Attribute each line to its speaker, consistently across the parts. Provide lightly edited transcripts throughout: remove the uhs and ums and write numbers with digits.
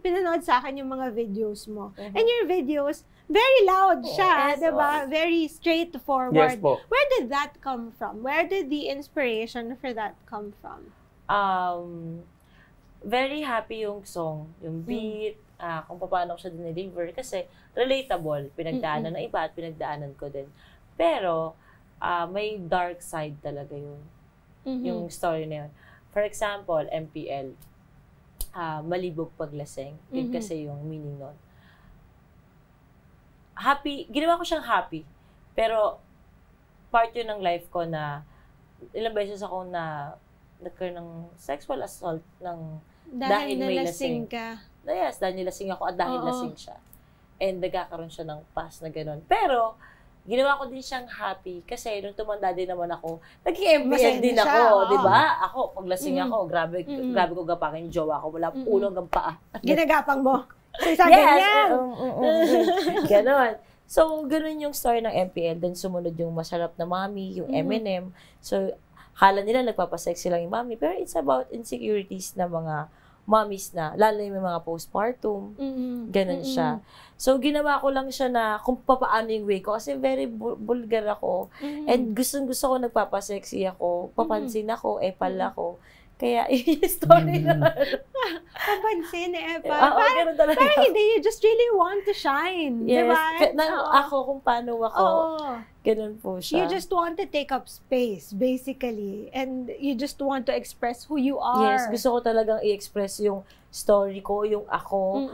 Speaker 1: pinanood sa akin yung mga videos mo. And your videos, very loud siya, diba? Very straightforward.
Speaker 2: Yes po.
Speaker 1: Where did that come from? Where did the inspiration for that come from?
Speaker 3: Very happy yung song, yung beat, kung paano ko siya dineliver. Kasi relatable, pinagdaanan ng iba at pinagdaanan ko din. Pero, may dark side talaga yun. Yung story na yun. For example, MPL. Malibog paglaseng. Yun kasi yung meaning nun. Happy, ginawa ko siyang happy. Pero, part yun ng life ko na ilang beses ako na nagkaroon ng sexual assault dahil may lasing
Speaker 1: ka.
Speaker 3: Yes, dahil nilasing ako at dahil lasing siya. And nagkakaroon siya ng past na gano'n. Pero, ginawa ko din siyang happy kasi nung tumanda din naman ako, naging MPL din ako, di ba? Ako, pag lasing ako, grabe ko gapakin yung jowa ko. Wala ulo hanggang paa.
Speaker 1: Ginagapang mo. So, isang ganyan.
Speaker 3: Ganon. So, ganon yung story ng MPL. Then, sumunod yung Masarap na Mami, yung M&M. So, kala nila nagpapasexy lang yung mami. Pero it's about insecurities na mga mommies na, lalo yung mga postpartum, ganun siya. So, ginawa ko lang siya na kung papaano yung way ko kasi very vulgar ako. And gustong-gusto ko nagpapasexy ako, papansin ako, epal ako. Kaya, yung story na.
Speaker 1: Papansin, epal.
Speaker 3: Parang
Speaker 1: hindi, you just really want to shine.
Speaker 3: Yes.
Speaker 1: Diba?
Speaker 3: Ako, kung paano ako, ganun po siya.
Speaker 1: You just want to take up space, basically. And you just want to express who you are.
Speaker 3: Yes, gusto ko talagang i-express yung story ko, yung ako.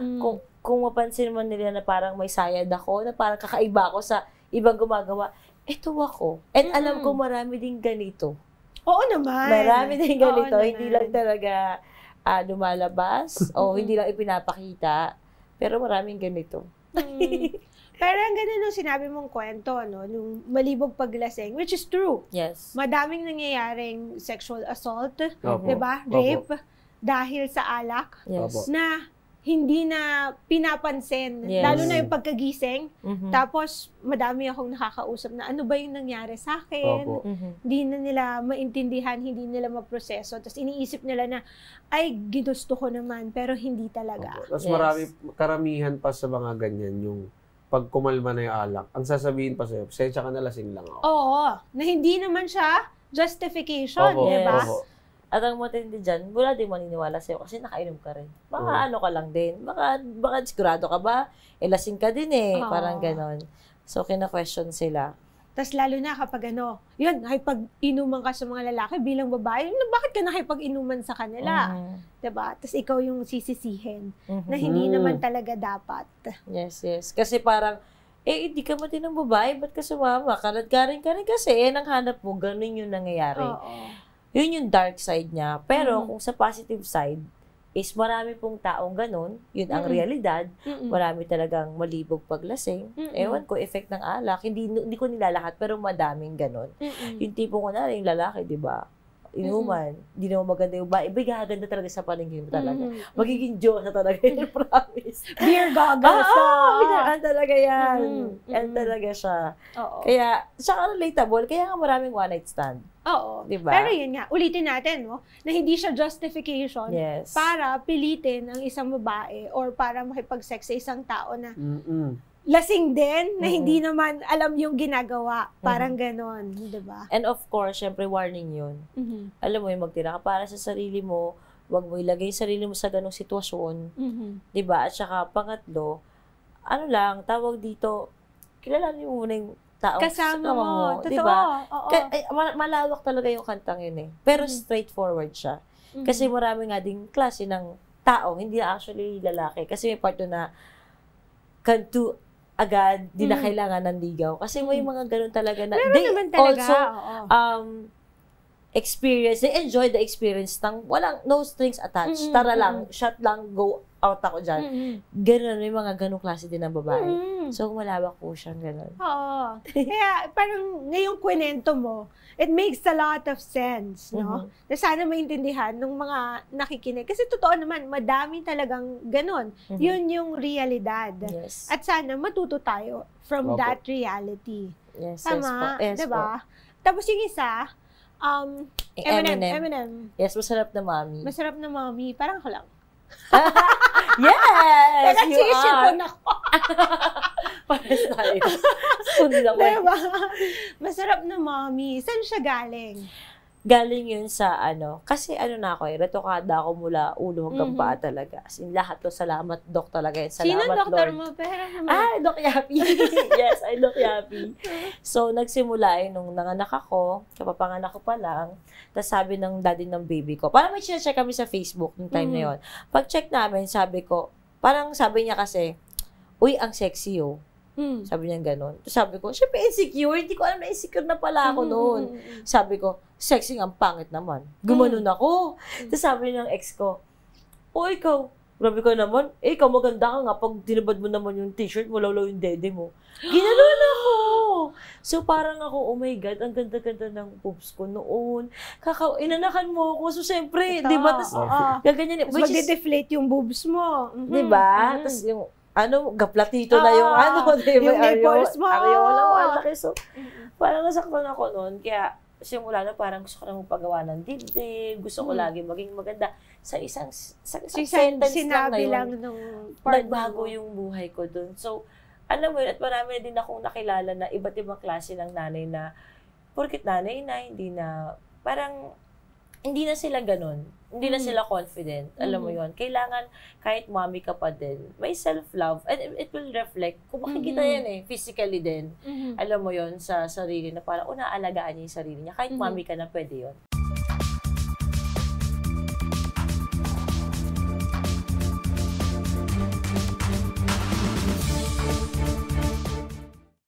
Speaker 3: Kung mapansin man nila na parang may sayad ako, na parang kakaiba ako sa ibang gumagawa, eto ako. And alam ko marami din ganito.
Speaker 1: Oo naman.
Speaker 3: Marami din ganito. Hindi lang talaga lumalabas o hindi lang ipinapakita. Pero maraming ganito.
Speaker 1: Pero ang ganda nung sinabi mong kwento, no? Nung malibog paglasing, which is true.
Speaker 3: Yes.
Speaker 1: Madaming nangyayaring sexual assault,
Speaker 2: Opo.
Speaker 1: diba? Rape, dahil sa alak,
Speaker 3: Yes.
Speaker 1: na hindi na pinapansin.
Speaker 3: Yes.
Speaker 1: Lalo na yung pagkagising. Tapos, madami akong nakakausap na ano ba yung nangyari sa akin?
Speaker 2: Opo.
Speaker 1: Hindi na nila maintindihan, hindi nila maproseso. Tapos iniisip nila na, ay, ginusto ko naman, pero hindi talaga.
Speaker 2: Tapos marami, karamihan pa sa mga ganyan, yung pag kumalma na yung alak, ang sasabihin pa sa'yo, pasensya ka na, lasing lang ako.
Speaker 1: Oo, na hindi naman siya justification,
Speaker 2: Opo.
Speaker 1: di ba?
Speaker 2: Opo.
Speaker 3: At ang matindi dyan, wala din maniniwala sa'yo kasi nakainom ka rin. Baka ano ka lang din. Baka sigurado ka ba? Lasing ka din eh. Parang ganon. So, kina-question sila.
Speaker 1: Tapos lalo na kapag yun, nakipag-inuman ka sa mga lalaki bilang babae, bakit ka nakipag-inuman sa kanila? Diba? Tapos ikaw yung sisisihin na hindi naman talaga dapat.
Speaker 3: Yes, yes. Kasi parang, hindi ka mati ng babae, ba't ka sumama? Kaladgarin ka rin kasi, nang hanap mo, ganun yung nangyayari. Yun yung dark side niya. Pero kung sa positive side, is marami pong taong ganun, yun ang realidad. Marami talagang malibog paglasing. Ewan ko, effect ng alak. Hindi ko nilalahat, pero madaming ganun. Yung tipo ko na yung lalaki, di ba? Inuman, hindi naman maganda yung babae. Iba'y gaganda talaga sa paningin mo talaga. Magiging Diyos na talaga yun, promise.
Speaker 1: Beer goggles ka.
Speaker 3: Binaraan talaga yan. Yan talaga siya. Kaya, siya relatable, kaya nga maraming one night stand.
Speaker 1: Oo.
Speaker 3: Diba?
Speaker 1: Pero yun nga, ulitin natin, no? Na hindi siya justification
Speaker 3: Yes.
Speaker 1: para pilitin ang isang babae or para makipag-sex sa isang tao na lasing din, na hindi naman alam yung ginagawa. Parang ganon, di ba?
Speaker 3: And of course, syempre warning yun. Alam mo yung magtira ka para sa sarili mo, huwag mo ilagay yung sarili mo sa ganong sitwasyon. Di ba? At saka pangatlo, tawag dito, kilalanin mo muna yung taong
Speaker 1: kasama mo. Totoo.
Speaker 3: Diba?
Speaker 1: Oo.
Speaker 3: Malawak talaga yung kantang yun eh. Pero straightforward siya. Kasi marami nga ding klase ng tao, hindi actually lalaki. Kasi may part na kanto agad, di na kailangan ng ligaw. Kasi may mga ganun talaga na
Speaker 1: meron naman talaga.
Speaker 3: Also, experience, they enjoy the experience ng walang, no strings attached. Tara lang, shot lang, go out ako dyan. Ganun, may mga ganung klase din ng babae. So, malawak po siyang ganun.
Speaker 1: Oo. Kaya, parang ngayong kwento mo, it makes a lot of sense, no? Na sana maintindihan ng mga nakikinig. Kasi totoo naman, madami talagang ganun. Yun yung realidad.
Speaker 3: Yes.
Speaker 1: At sana matuto tayo from that reality.
Speaker 3: Yes,
Speaker 1: Tama,
Speaker 3: yes po.
Speaker 1: diba? Tapos yung isa, Eminem.
Speaker 3: Yes, masarap na mami.
Speaker 1: Masarap na mami. Parang ako lang.
Speaker 3: Yes! You
Speaker 1: Nag-sisipon
Speaker 3: are!
Speaker 1: ako.
Speaker 3: Pares tayo. Sunod ako.
Speaker 1: Diba? Masarap na mommy. Saan siya galing?
Speaker 3: Galing yun sa kasi na ako retokada ako mula ulo hanggang paa talaga. As in, lahat to, salamat, Doc, talaga yun. Salamat,
Speaker 1: Sino doktor
Speaker 3: Lord.
Speaker 1: mo? Pera naman.
Speaker 3: Doc Yapi. Yes, ay Doc Yapi. So, nagsimula nung nanganak ako, kapapanganak ko pa lang, tapos sabi ng daddy ng baby ko, parang may check kami sa Facebook nung time na yun. Pag-check namin, sabi ko, parang sabi niya kasi, uy, ang sexy Sabi niya gano'n. Sabi ko, syempre insecure. Hindi ko alam na insecure na pala ako noon. Sabi ko, sexy ang pangit naman. Gumanon ako. Tapos sabi ng ex ko, ikaw, grabe ka naman. Ikaw maganda ka nga. Pag dinabad mo naman yung t-shirt, wala yung dede mo. Ginanon ako. So parang ako, oh my God, ang ganda-ganda ng boobs ko noon. Inanakan mo ako. So syempre, di ba? Tapos gaganyan.
Speaker 1: Tapos magde-deflate yung boobs mo.
Speaker 3: Di ba? Tapos yung gaplatito na yung diba?
Speaker 1: Yung nipples mo.
Speaker 3: Areola mo, alaki. So, parang nasaktan ako noon. Kaya, simula na parang gusto ko na magpagawa ng dibdib. Gusto ko lagi maging maganda. Sa isang sentence lang na yun, nagbago yung buhay ko doon. So, alam mo yun, at marami din akong nakilala na iba't ibang klase ng nanay na, porkit nanay na, hindi na sila ganun. Hindi na sila confident. Alam mo yon, kailangan kahit mommy ka pa din, may self-love. And it will reflect. Kung makikita yan physically din. Alam mo yon sa sarili na parang naalagaan niya yung sarili niya. Kahit mommy ka na, pwede yon.